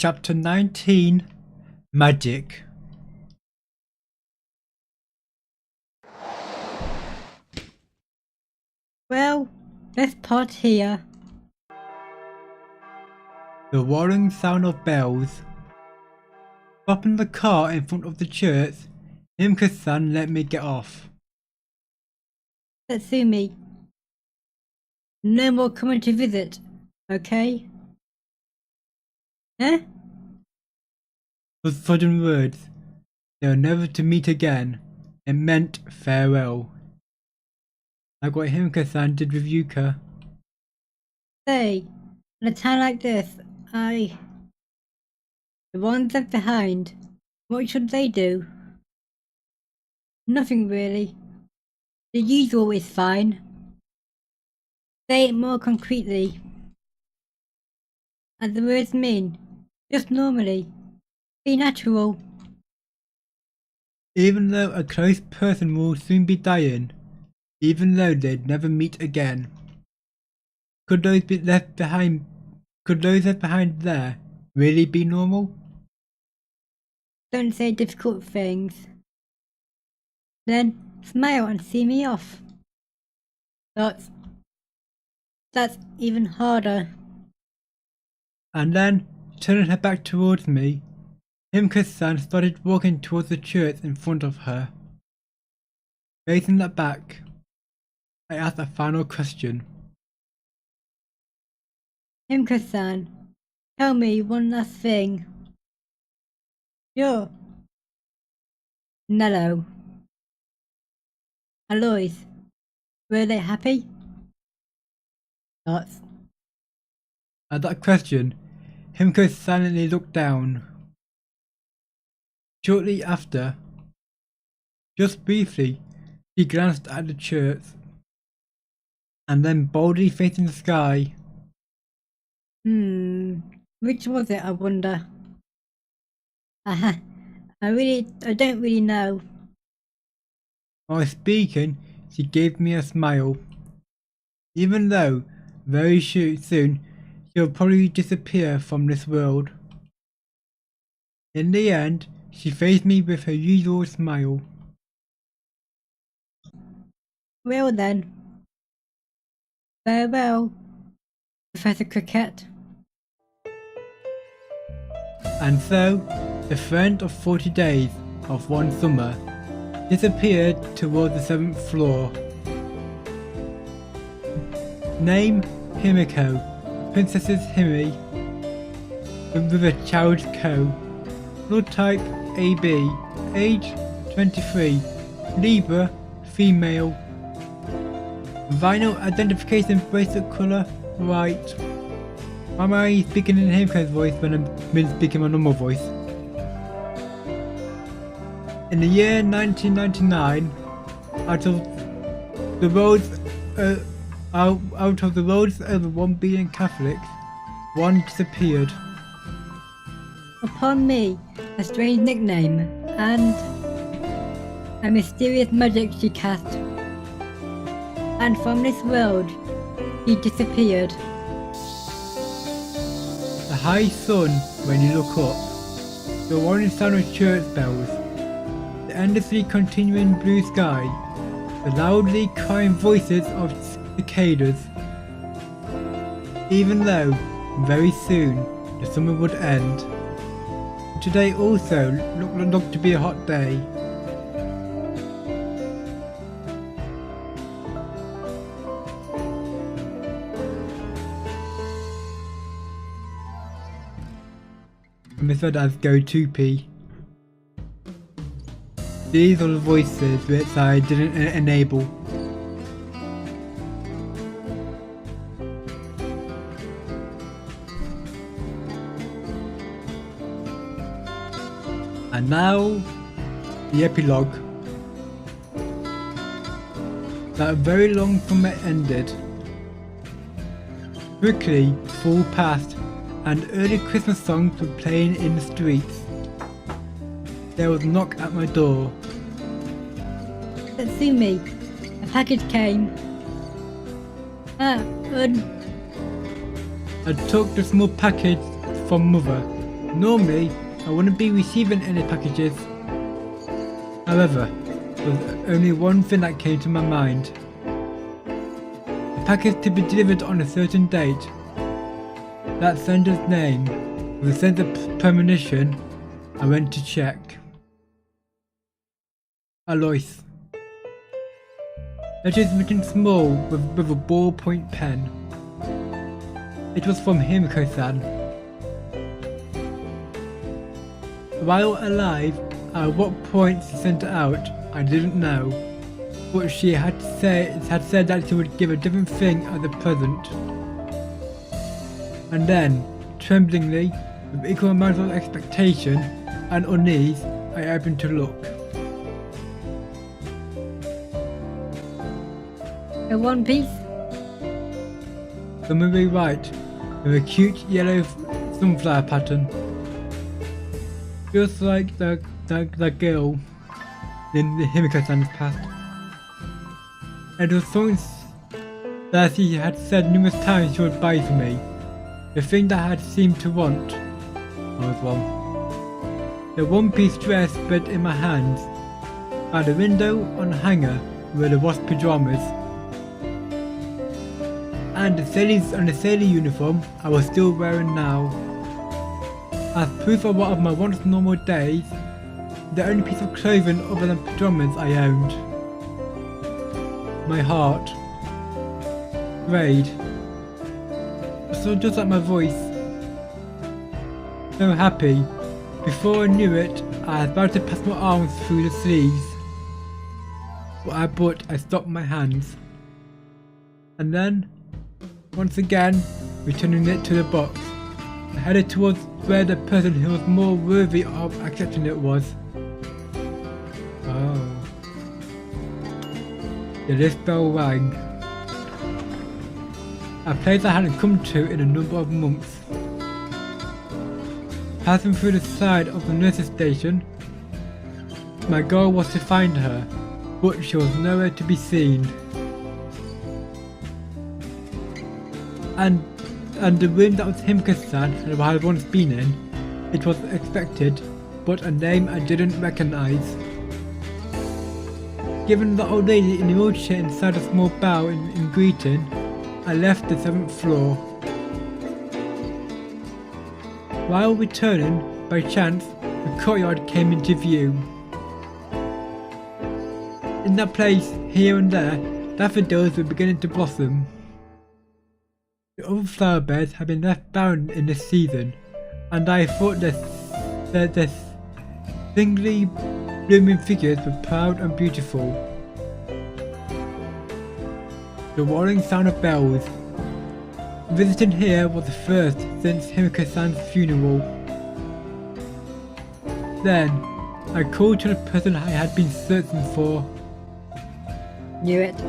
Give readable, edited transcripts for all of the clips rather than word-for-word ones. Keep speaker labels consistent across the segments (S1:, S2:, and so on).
S1: Chapter 19 Magic.
S2: Well, let's part here.
S1: The roaring sound of bells. Stopping the car in front of the church, Himka-san let me get off.
S2: Tatsumi, no more coming to visit, okay? Eh?
S1: Those sudden words, they were never to meet again. It meant farewell. Like what Himka-san did with Yuka.
S2: Say, in a town like this, the ones left behind, what should they do? Nothing really. The usual is fine. Say it more concretely. As the words mean, just normally. Be natural.
S1: Even though a close person will soon be dying, even though they'd never meet again. Could those left behind there really be normal?
S2: Don't say difficult things. Then smile and see me off. That's even harder.
S1: And then, turning her back towards me, Himka-san started walking towards the church in front of her. Facing that back, I asked a final question.
S2: Himka-san, tell me one last thing. Sure. Nello. Alois, were they happy? Thoughts?
S1: At that question, Himko silently looked down. Shortly after, just briefly, she glanced at the church, and then boldly facing the sky.
S2: Which was it, I wonder? I don't really know.
S1: While speaking, she gave me a smile. Even though, very soon, she'll probably disappear from this world. In the end, she faced me with her usual smile.
S2: Well then. Farewell, Professor Cricket.
S1: And so, the friend of 40 days of one summer disappeared towards the 7th floor. Name Himiko, Princesses Himi, with a child's co. Blood type AB, age 23, Libra, female. Vinyl identification bracelet colour, white. Why am I speaking in Himiko's voice when I'm been speaking my normal voice? In the year 1999, out of the world's over 1 billion Catholics, one disappeared.
S2: Upon me, a strange nickname, and a mysterious magic she cast. And from this world, he disappeared.
S1: The high sun when you look up, the warning sound of church bells, the endlessly continuing blue sky, the loudly crying voices of cicadas. Even though, very soon, the summer would end. Today also looked to be a hot day. Misread as go-to-p. These are the voices which I didn't enable. And now, the epilogue. That very long summer ended. Quickly, fall passed, and early Christmas songs were playing in the streets. There was a knock at my door.
S2: Tatsumi, a package came.
S1: I took the small package from Mother. Normally, I wouldn't be receiving any packages. However, there was only one thing that came to my mind. The package to be delivered on a certain date. That sender's name. With a sense of premonition, I went to check. Alois. Letters written small with a ballpoint pen. It was from Himiko-san. While alive, at what point she sent it out, I didn't know, but she had said that she would give a different thing as a present. And then, tremblingly, with equal amounts of expectation and unease, I opened to look.
S2: A one piece?
S1: Summarily white, with a cute yellow sunflower pattern. Just like the girl in the Himiko-san's past. It was something that she had said numerous times she would buy for me. The thing that I had seemed to want. I was wrong. The one-piece dress spread in my hands. By the window on a hanger were the wasp pyjamas. And the sailor uniform I was still wearing now. As proof of one of my once normal days, the only piece of clothing other than pyjamas I owned. My heart. Grayed. So just like my voice. So happy. Before I knew it, I was about to pass my arms through the sleeves. But I stopped my hands. And then, once again, returning it to the box, I headed towards where the person who was more worthy of accepting it was. Oh. The lift bell rang. A place I hadn't come to in a number of months. Passing through the side of the nurse's station, my goal was to find her, but she was nowhere to be seen. And the room that was Himiko-san and I had once been in, it was expected, but a name I didn't recognise. Given the old lady in the wheelchair inside a small bow in greeting, I left the 7th floor. While returning, by chance, the courtyard came into view. In that place, here and there, daffodils were beginning to blossom. The other flower beds had been left barren in this season, and I thought their singly blooming figures were proud and beautiful. The rolling sound of bells. Visiting here was the first since Himiko-san's funeral. Then, I called to the person I had been searching for.
S2: Knew it.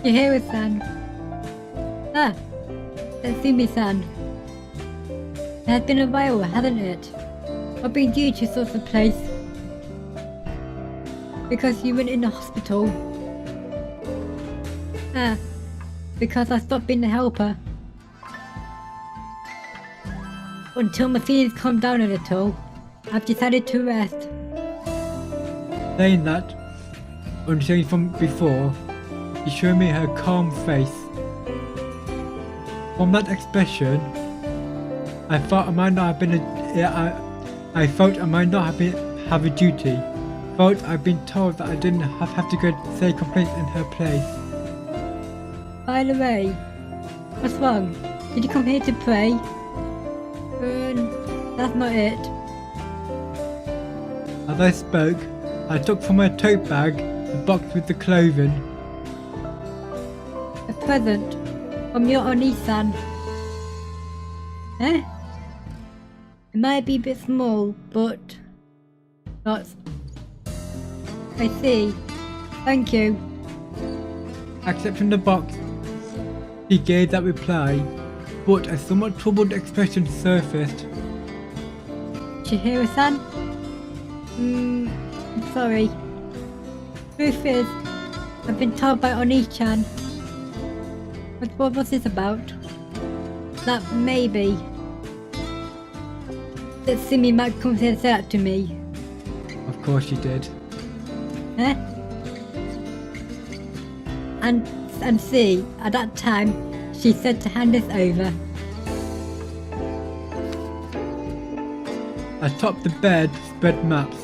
S2: You're here with San. Ah, Hesmiyu-san. It has been a while, hasn't it? What brings you to such a place? Because you went in the hospital. Ah, because I stopped being the helper. Until my feelings calm down a little, I've decided to rest.
S1: Saying that, unchanged from before, she showed me her calm face. From that expression, I thought I might not have been I felt I might not have a duty. Felt I'd been told that I didn't have to go say complaints in her place.
S2: By the way, what's wrong? Did you come here to pray? That's not it.
S1: As I spoke, I took from my tote bag the box with the clothing.
S2: A present from your Oni-san. Eh? It might be a bit small, but lots. I see. Thank you.
S1: Accepting the box, he gave that reply, but a somewhat troubled expression surfaced.
S2: Chihiro-san? I'm sorry. Truth is, I've been told by Oni-chan. What was this about? That maybe. that Simi might come and say that to me.
S1: Of course you did.
S2: Huh? And see, at that time, she said to hand this over.
S1: Atop the bed spread maps.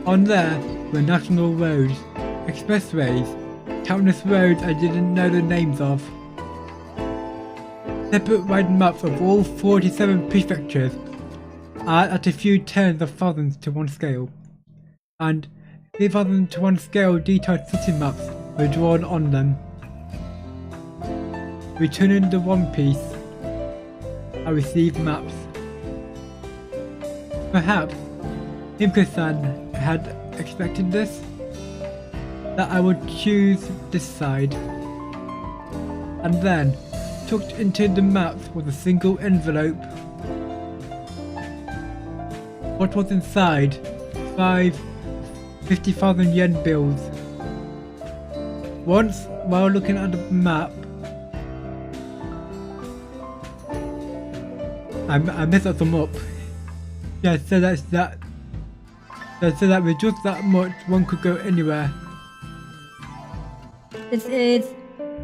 S1: On there were national roads, expressways, countless roads I didn't know the names of. Separate wide maps of all 47 prefectures are at a few tens of thousands to one scale, and 3,000 to one scale detailed city maps were drawn on them. Returning the One Piece, I received maps. Perhaps Himiko-san had expected this, that I would choose this side. And then, tucked into the maps was a single envelope. What was inside? 5 50,000 yen bills. Once, while looking at the map, I messed them up. Yeah, so that's that. So that with just that much, one could go anywhere.
S2: This is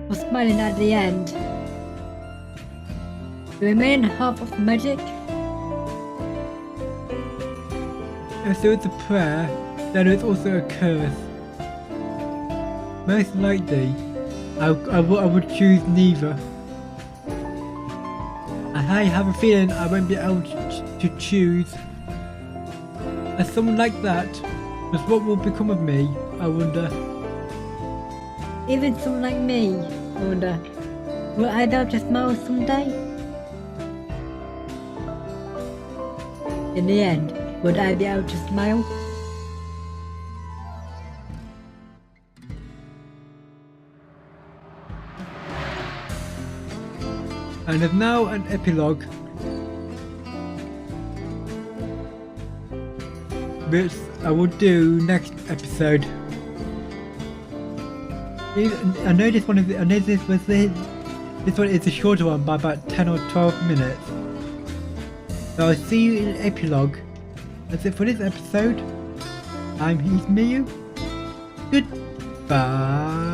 S2: for smiling at the end. The remaining half of the magic.
S1: If there is a prayer, then there is also a curse. Most likely, I would choose neither. I have a feeling I won't be able to choose. As someone like that, just what will become of me, I wonder.
S2: Even someone like me, I wonder, will I be able to smile someday? In the end, would I be able to smile?
S1: And there's now an epilogue, which I will do next episode. I know this one is a shorter one by about 10 or 12 minutes. So I'll see you in the epilogue. That's it for this episode. I'm Hesmiyu. Goodbye.